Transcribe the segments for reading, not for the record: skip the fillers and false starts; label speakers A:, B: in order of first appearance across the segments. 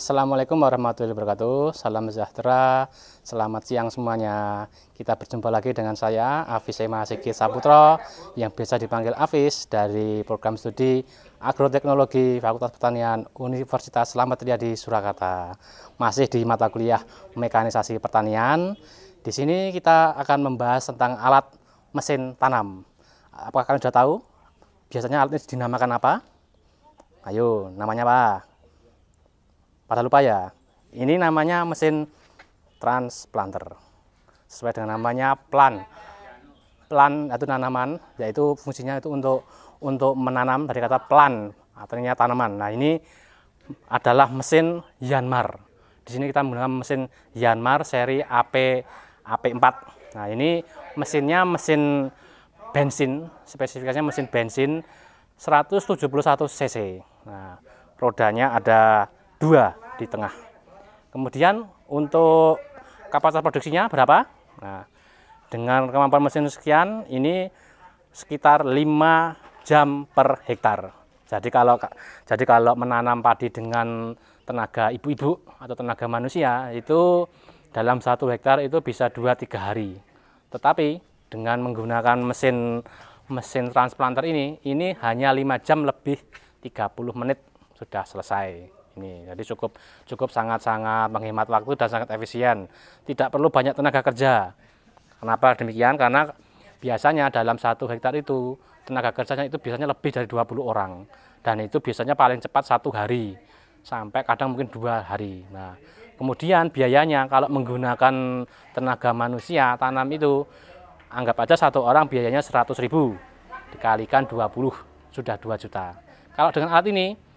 A: Assalamualaikum warahmatullahi wabarakatuh. Salam sejahtera, selamat siang semuanya. Kita berjumpa lagi dengan saya, Afis Ema Sigit Saputro, yang biasa dipanggil Afis, dari program studi Agroteknologi Fakultas Pertanian Universitas Slamet Riyadi Surakarta. Masih di mata kuliah Mekanisasi Pertanian. Di sini kita akan membahas tentang alat mesin tanam. Apakah kalian sudah tahu? Biasanya alat ini dinamakan apa? Ayo, namanya apa? Pada lupa ya, ini namanya mesin transplanter. Sesuai dengan namanya plant itu tanaman, yaitu fungsinya itu untuk menanam, dari kata plant, artinya tanaman. Nah, ini adalah mesin Yanmar. Di sini kita menggunakan mesin Yanmar seri AP4. Nah, ini mesinnya mesin bensin, spesifikasinya mesin bensin 171 cc. Nah, rodanya ada 2 di tengah. Kemudian untuk kapasitas produksinya berapa? Nah, dengan kemampuan mesin sekian, ini sekitar 5 jam per hektar. Jadi kalau menanam padi dengan tenaga ibu-ibu atau tenaga manusia, itu dalam 1 hektar itu bisa 2-3 hari. Tetapi dengan menggunakan mesin transplanter ini hanya 5 jam lebih 30 menit sudah selesai. Ini jadi cukup sangat-sangat menghemat waktu dan sangat efisien. Tidak perlu banyak tenaga kerja. Kenapa demikian? Karena biasanya dalam 1 hektar itu tenaga kerjanya itu biasanya lebih dari 20 orang. Dan itu biasanya paling cepat 1 hari sampai kadang mungkin 2 hari. Nah, kemudian biayanya kalau menggunakan tenaga manusia tanam itu, anggap aja 1 orang biayanya 100.000 dikalikan 20 sudah 2 juta. Kalau dengan alat ini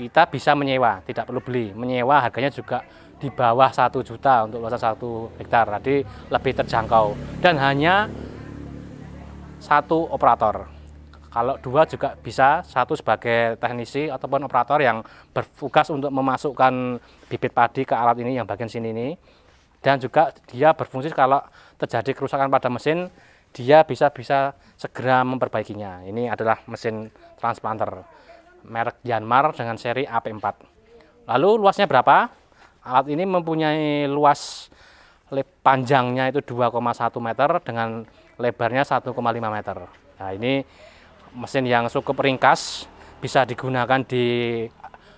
A: kita bisa menyewa, tidak perlu beli. Menyewa harganya juga di bawah 1 juta untuk luasan 1 hektar, jadi lebih terjangkau. Dan hanya 1 operator. Kalau 2 juga bisa, 1 sebagai teknisi ataupun operator yang bertugas untuk memasukkan bibit padi ke alat ini yang bagian sini ini. Dan juga dia berfungsi kalau terjadi kerusakan pada mesin, dia bisa segera memperbaikinya. Ini adalah mesin transplanter merek Yanmar dengan seri AP4. Lalu luasnya berapa? Alat ini mempunyai luas panjangnya itu 2,1 meter dengan lebarnya 1,5 meter. Nah, ini mesin yang cukup ringkas, bisa digunakan di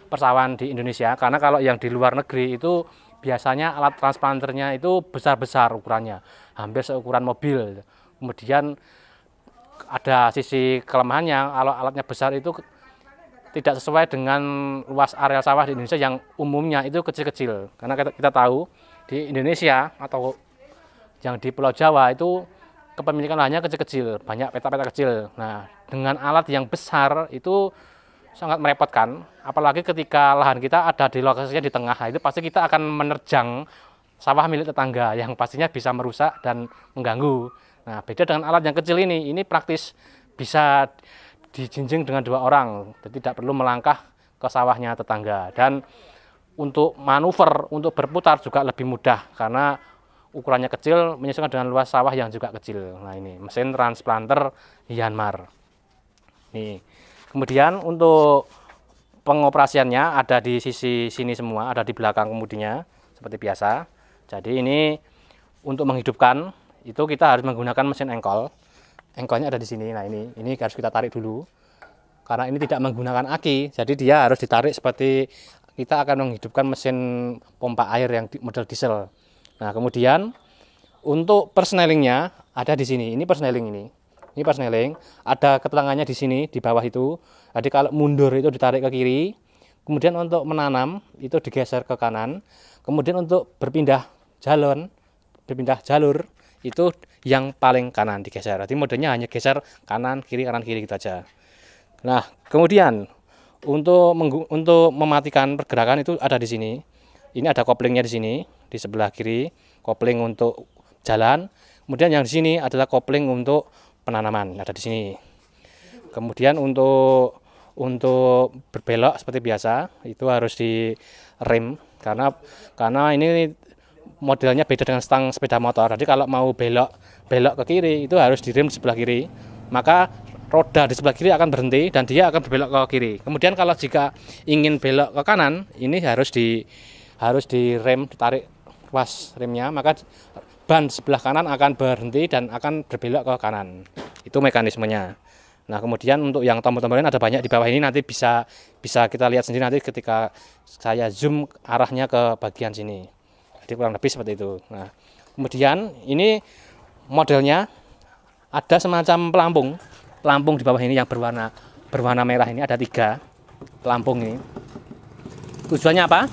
A: persawahan di Indonesia, karena kalau yang di luar negeri itu biasanya alat transplanternya itu besar-besar ukurannya, hampir seukuran mobil. Kemudian ada sisi kelemahannya, kalau alatnya besar itu tidak sesuai dengan luas area sawah di Indonesia yang umumnya itu kecil-kecil. Karena kita tahu di Indonesia atau yang di Pulau Jawa itu kepemilikan lahannya kecil-kecil, banyak petak-petak kecil. Nah, dengan alat yang besar itu sangat merepotkan, apalagi ketika lahan kita ada di lokasinya di tengah. Nah, itu pasti kita akan menerjang sawah milik tetangga yang pastinya bisa merusak dan mengganggu. Nah, beda dengan alat yang kecil ini praktis, bisa dijinjing dengan 2 orang, jadi tidak perlu melangkah ke sawahnya tetangga. Dan untuk manuver, untuk berputar juga lebih mudah karena ukurannya kecil, menyesuaikan dengan luas sawah yang juga kecil. Nah, ini mesin transplanter Yanmar. Nih. Kemudian untuk pengoperasiannya ada di sisi sini semua, ada di belakang kemudinya seperti biasa. Jadi ini untuk menghidupkan itu kita harus menggunakan mesin engkol. Engkolnya ada di sini. Nah, ini harus kita tarik dulu. Karena ini tidak menggunakan aki, jadi dia harus ditarik seperti kita akan menghidupkan mesin pompa air yang model diesel. Nah, kemudian untuk persnelingnya ada di sini. Ini persneling ini. Ini persneling, ada keterangannya di sini di bawah itu. Jadi kalau mundur itu ditarik ke kiri. Kemudian untuk menanam itu digeser ke kanan. Kemudian untuk berpindah jalur itu yang paling kanan digeser. Jadi modenya hanya geser kanan kiri gitu aja. Nah, kemudian untuk mematikan pergerakan itu ada di sini. Ini ada koplingnya di sini di sebelah kiri, kopling untuk jalan. Kemudian yang di sini adalah kopling untuk penanaman, ada di sini. Kemudian untuk berbelok seperti biasa itu harus di rem karena ini modelnya beda dengan stang sepeda motor. Jadi kalau mau belok ke kiri itu harus direm di sebelah kiri. Maka roda di sebelah kiri akan berhenti dan dia akan berbelok ke kiri. Kemudian kalau jika ingin belok ke kanan, ini harus direm, ditarik ruas remnya, maka ban sebelah kanan akan berhenti dan akan berbelok ke kanan. Itu mekanismenya. Nah, kemudian untuk yang tombol-tombolnya ada banyak di bawah ini, nanti bisa kita lihat sendiri nanti ketika saya zoom arahnya ke bagian sini. Jadi kurang lebih seperti itu. Nah, kemudian ini modelnya ada semacam pelampung di bawah ini yang berwarna merah ini, ada 3 pelampung ini. Tujuannya apa?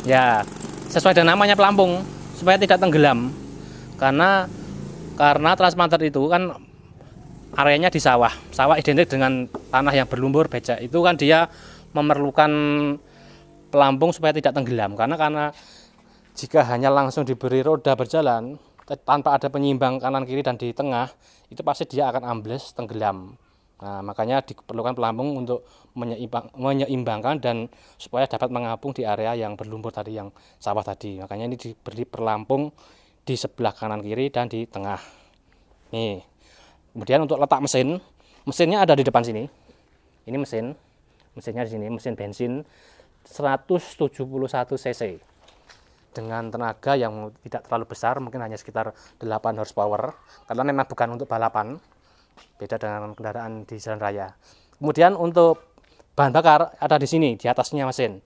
A: Ya, sesuai dengan namanya pelampung, supaya tidak tenggelam. Karena transplanter itu kan areanya di sawah identik dengan tanah yang berlumpur becek, itu kan dia memerlukan pelampung supaya tidak tenggelam, karena jika hanya langsung diberi roda berjalan tanpa ada penyimbang kanan kiri dan di tengah, itu pasti dia akan ambles, tenggelam. Nah, makanya diperlukan pelampung untuk menyeimbangkan dan supaya dapat mengapung di area yang berlumpur tadi, yang sawah tadi. Makanya ini diberi pelampung di sebelah kanan kiri dan di tengah. Nih. Kemudian untuk letak mesinnya ada di depan sini. Ini mesinnya di sini, mesin bensin 171 cc dengan tenaga yang tidak terlalu besar, mungkin hanya sekitar 8 horsepower, karena memang bukan untuk balapan, beda dengan kendaraan di jalan raya. Kemudian untuk bahan bakar ada di sini, di atasnya mesin.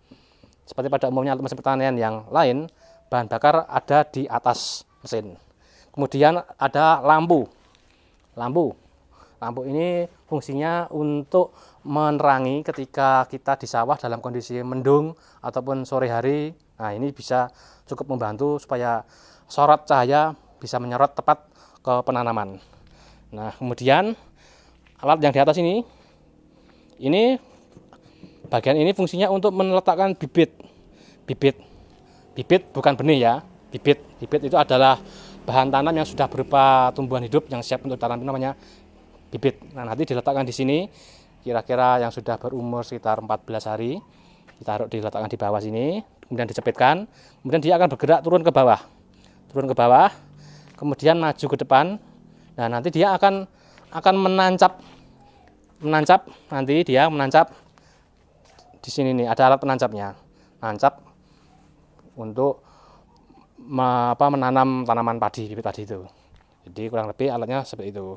A: Seperti pada umumnya mesin pertanian yang lain, bahan bakar ada di atas mesin. Kemudian ada lampu ini fungsinya untuk menerangi ketika kita di sawah dalam kondisi mendung ataupun sore hari. Nah, ini bisa cukup membantu supaya sorot cahaya bisa menyerot tepat ke penanaman. Nah, kemudian alat yang di atas ini bagian ini fungsinya untuk meletakkan bibit bukan benih ya. Bibit itu adalah bahan tanam yang sudah berupa tumbuhan hidup yang siap untuk tanam, namanya bibit. Nah, nanti diletakkan di sini, kira-kira yang sudah berumur sekitar 14 hari, diletakkan di bawah sini, kemudian dicepitkan, kemudian dia akan bergerak turun ke bawah, kemudian maju ke depan. Nah, nanti dia akan menancap, nanti dia menancap di sini nih, ada alat penancapnya, nancap untuk menanam tanaman padi, bibit padi itu. Jadi kurang lebih alatnya seperti itu.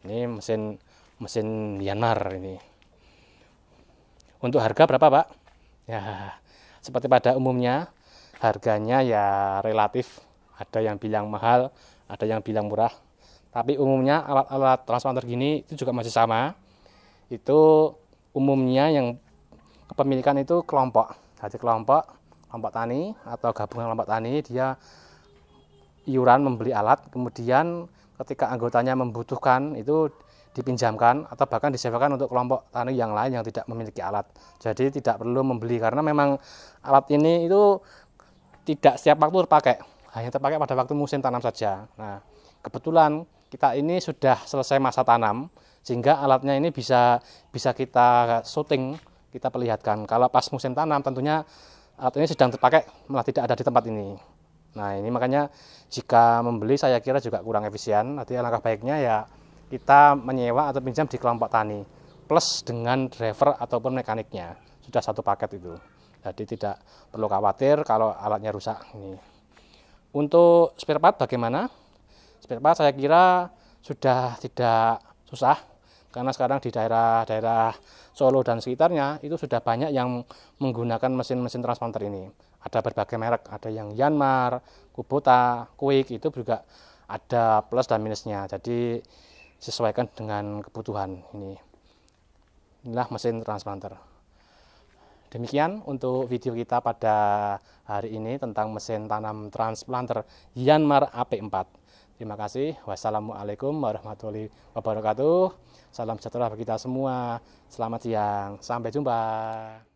A: Ini mesin Yanmar ini. Untuk harga berapa, Pak? Ya, seperti pada umumnya harganya ya relatif, ada yang bilang mahal, ada yang bilang murah. Tapi umumnya alat-alat transplanter gini itu juga masih sama. Itu umumnya yang kepemilikan itu kelompok. Jadi kelompok tani atau gabungan kelompok tani, dia iuran membeli alat, kemudian ketika anggotanya membutuhkan itu dipinjamkan atau bahkan disewakan untuk kelompok tani yang lain yang tidak memiliki alat. Jadi tidak perlu membeli, karena memang alat ini itu tidak setiap waktu terpakai, hanya terpakai pada waktu musim tanam saja. Nah, kebetulan kita ini sudah selesai masa tanam, sehingga alatnya ini bisa kita syuting, kita perlihatkan. Kalau pas musim tanam tentunya alat ini sedang terpakai, malah tidak ada di tempat ini. Nah, ini makanya jika membeli saya kira juga kurang efisien. Nanti alangkah baiknya ya kita menyewa atau pinjam di kelompok tani plus dengan driver ataupun mekaniknya, sudah satu paket itu. Jadi tidak perlu khawatir kalau alatnya rusak ini. Untuk spare part bagaimana? Spare part saya kira sudah tidak susah, karena sekarang di daerah Solo dan sekitarnya itu sudah banyak yang menggunakan mesin-mesin transplanter ini. Ada berbagai merek, ada yang Yanmar, Kubota, Quick, itu juga ada plus dan minusnya. Jadi sesuaikan dengan kebutuhan ini. Inilah mesin transplanter. Demikian untuk video kita pada hari ini tentang mesin tanam transplanter Yanmar AP4. Terima kasih. Wassalamualaikum warahmatullahi wabarakatuh. Salam sejahtera bagi kita semua. Selamat siang. Sampai jumpa.